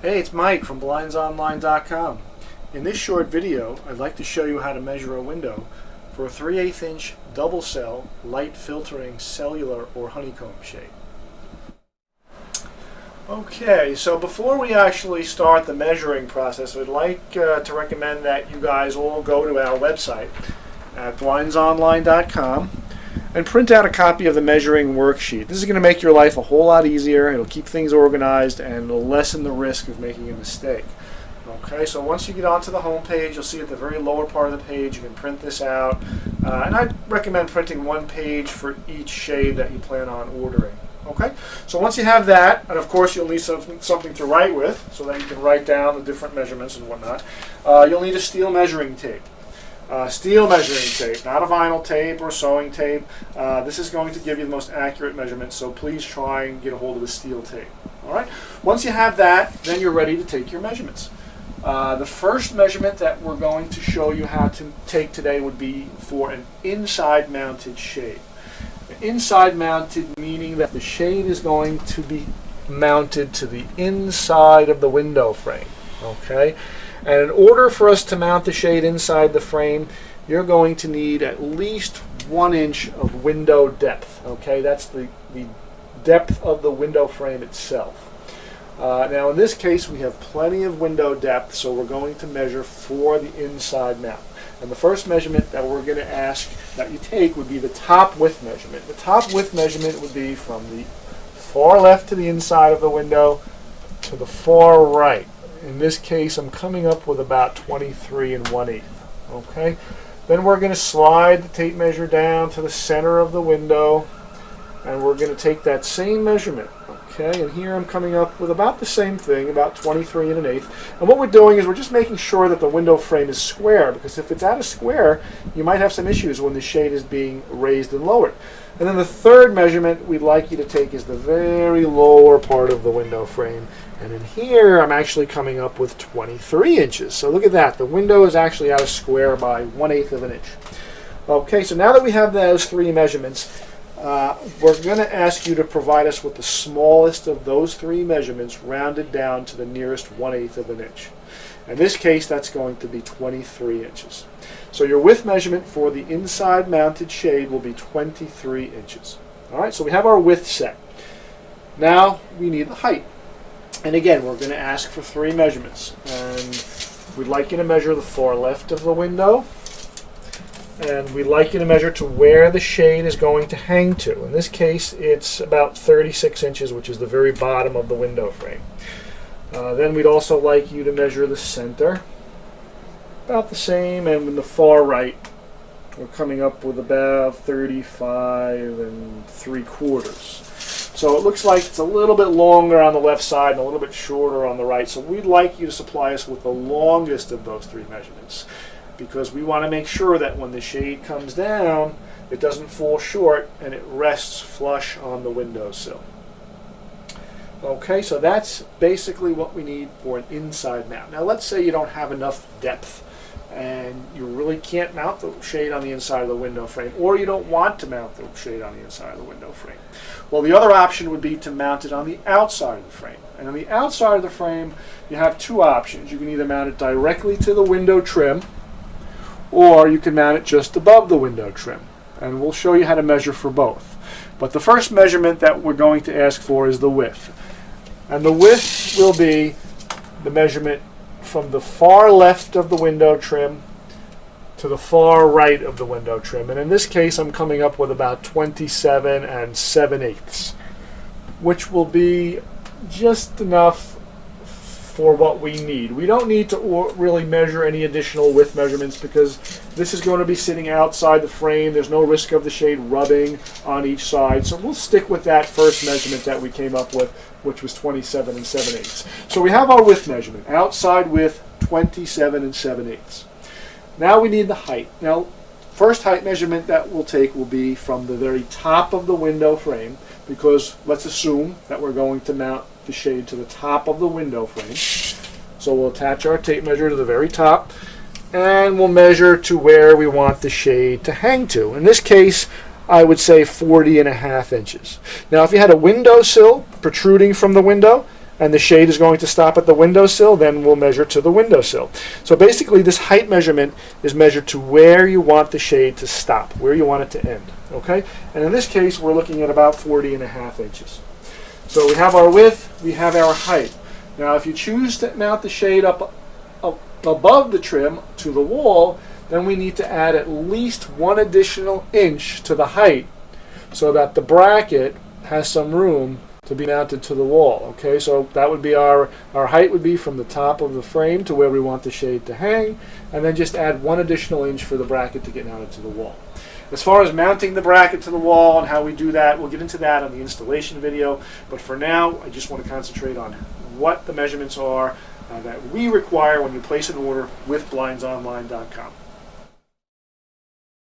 Hey, it's Mike from BlindsOnline.com. In this short video, I'd like to show you how to measure a window for a 3/8 inch double cell light filtering cellular or honeycomb shade. Okay, so before we actually start the measuring process, I'd like to recommend that you guys all go to our website at BlindsOnline.com and print out a copy of the measuring worksheet. This is going to make your life a whole lot easier. It'll keep things organized and it'll lessen the risk of making a mistake. Okay, so once you get onto the home page, you'll see at the very lower part of the page you can print this out. And I'd recommend printing one page for each shade that you plan on ordering. Okay, so once you have that, and of course you'll need something to write with so that you can write down the different measurements and whatnot, you'll need a steel measuring tape. Steel measuring tape, not a vinyl tape or sewing tape. This is going to give you the most accurate measurements, so please try and get a hold of the steel tape. All right. Once you have that, then you're ready to take your measurements. The first measurement that we're going to show you how to take today would be for an inside mounted shade. Inside mounted meaning that the shade is going to be mounted to the inside of the window frame. Okay. And in order for us to mount the shade inside the frame, you're going to need at least 1 inch of window depth. Okay, that's the depth of the window frame itself. Now in this case we have plenty of window depth, so we're going to measure for the inside mount. And the first measurement that we're going to ask that you take would be the top width measurement. The top width measurement would be from the far left to the inside of the window to the far right. In this case, I'm coming up with about 23 1/8. Okay. Then we're going to slide the tape measure down to the center of the window, and we're going to take that same measurement. Okay. And here I'm coming up with about the same thing, about 23 1/8. And what we're doing is we're just making sure that the window frame is square, because if it's out of square, you might have some issues when the shade is being raised and lowered. And then the third measurement we'd like you to take is the very lower part of the window frame. And in here, I'm actually coming up with 23 inches. So look at that. The window is actually out of square by 1/8 of an inch. Okay, so now that we have those three measurements, we're going to ask you to provide us with the smallest of those three measurements rounded down to the nearest 1/8 of an inch. In this case, that's going to be 23 inches. So your width measurement for the inside mounted shade will be 23 inches. All right, so we have our width set. Now we need the height. And again, we're going to ask for three measurements. And we'd like you to measure the far left of the window. And we'd like you to measure to where the shade is going to hang to. In this case, it's about 36 inches, which is the very bottom of the window frame. Then we'd also like you to measure the center. About the same, and in the far right, we're coming up with about 35 3/4. So it looks like it's a little bit longer on the left side and a little bit shorter on the right. So we'd like you to supply us with the longest of those three measurements, because we want to make sure that when the shade comes down, it doesn't fall short and it rests flush on the windowsill. Okay, so that's basically what we need for an inside mount. Now let's say you don't have enough depth and you really can't mount the shade on the inside of the window frame, or you don't want to mount the shade on the inside of the window frame. Well, the other option would be to mount it on the outside of the frame. And on the outside of the frame, you have two options. You can either mount it directly to the window trim, or you can mount it just above the window trim. And we'll show you how to measure for both. But the first measurement that we're going to ask for is the width. And the width will be the measurement from the far left of the window trim to the far right of the window trim. And in this case, I'm coming up with about 27 7/8, which will be just enough for what we need. We don't need to really measure any additional width measurements, because this is going to be sitting outside the frame. There's no risk of the shade rubbing on each side. So we'll stick with that first measurement that we came up with, which was 27 7/8. So we have our width measurement, outside width 27 7/8. Now we need the height. Now, first height measurement that we'll take will be from the very top of the window frame, because let's assume that we're going to mount the shade to the top of the window frame. So we'll attach our tape measure to the very top, and we'll measure to where we want the shade to hang to. In this case, I would say 40 1/2 inches. Now, if you had a windowsill protruding from the window, and the shade is going to stop at the windowsill, then we'll measure to the windowsill. So basically this height measurement is measured to where you want the shade to stop, where you want it to end. Okay? And in this case, we're looking at about 40.5 inches. So we have our width, we have our height. Now if you choose to mount the shade up above the trim to the wall, then we need to add at least 1 additional inch to the height so that the bracket has some room to be mounted to the wall. Okay, so that would be our height would be from the top of the frame to where we want the shade to hang, and then just add 1 additional inch for the bracket to get mounted to the wall. As far as mounting the bracket to the wall and how we do that, we'll get into that on the installation video, but for now I just want to concentrate on what the measurements are that we require when you place an order with blindsonline.com.